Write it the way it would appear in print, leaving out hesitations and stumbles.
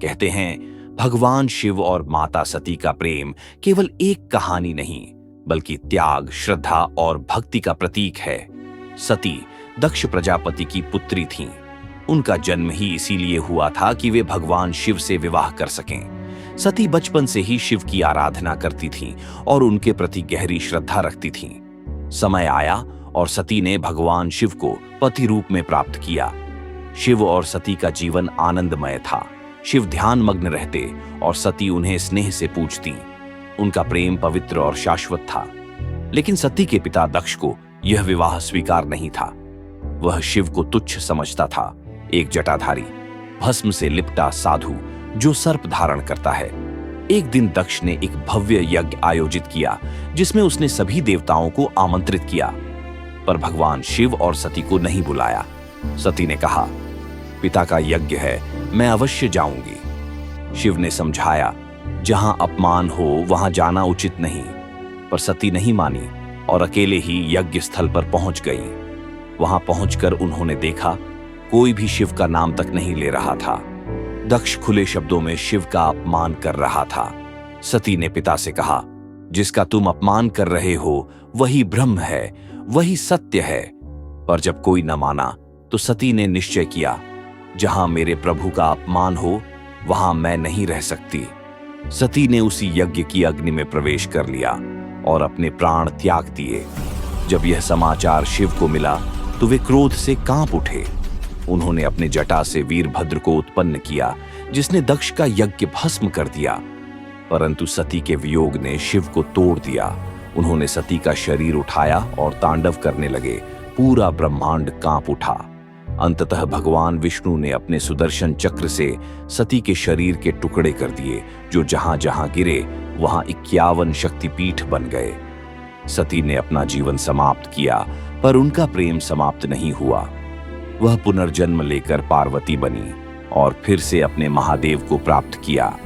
कहते हैं, भगवान शिव और माता सती का प्रेम केवल एक कहानी नहीं, बल्कि त्याग, श्रद्धा और भक्ति का प्रतीक है। सती दक्ष प्रजापति की पुत्री थीं। उनका जन्म ही इसीलिए हुआ था कि वे भगवान शिव से विवाह कर सकें। सती बचपन से ही शिव की आराधना करती थीं और उनके प्रति गहरी श्रद्धा रखती थीं। समय आया और सती ने भगवान शिव को पति रूप में प्राप्त किया। शिव और सती का जीवन आनंदमय था। शिव ध्यानमग्न रहते और सती उन्हें स्नेह से पूजती। उनका प्रेम पवित्र और शाश्वत था। लेकिन सती के पिता दक्ष को यह विवाह स्वीकार नहीं था। वह शिव को तुच्छ समझता था, एक जटाधारी, भस्म से लिपटा साधु जो सर्प धारण करता है। एक दिन दक्ष ने एक भव्य यज्ञ आयोजित किया जिसमें उसने सभी देवताओं को आमंत्रित किया, पर भगवान शिव और सती को नहीं बुलाया। सती ने कहा, पिता का यज्ञ है, मैं अवश्य जाऊंगी। शिव ने समझाया, जहां अपमान हो वहां जाना उचित नहीं, पर सती नहीं मानी और अकेले ही यज्ञ स्थल पर पहुंच गई। वहां पहुंचकर उन्होंने देखा कोई भी शिव का नाम तक नहीं ले रहा था। दक्ष खुले शब्दों में शिव का अपमान कर रहा था। सती ने पिता से कहा, जिसका तुम अपमान कर रहे हो वही ब्रह्म है, वही सत्य है। पर जब कोई न माना तो सती ने निश्चय किया, जहां मेरे प्रभु का अपमान हो वहां मैं नहीं रह सकती। सती ने उसी यज्ञ की अग्नि में प्रवेश कर लिया और अपने प्राण त्याग दिए। जब यह समाचार शिव को मिला तो वे क्रोध से कांप उठे। उन्होंने अपने जटा से वीरभद्र को उत्पन्न किया, जिसने दक्ष का यज्ञ भस्म कर दिया। परंतु सती के वियोग ने शिव को तोड़ दिया। उन्होंने सती का शरीर उठाया और तांडव करने लगे। पूरा ब्रह्मांड कांप उठा। अंततः भगवान विष्णु ने अपने सुदर्शन चक्र से सती के शरीर के टुकड़े कर दिए, जो जहां जहां गिरे वहां 51 शक्तिपीठ बन गए। सती ने अपना जीवन समाप्त किया, पर उनका प्रेम समाप्त नहीं हुआ। वह पुनर्जन्म लेकर पार्वती बनी और फिर से अपने महादेव को प्राप्त किया।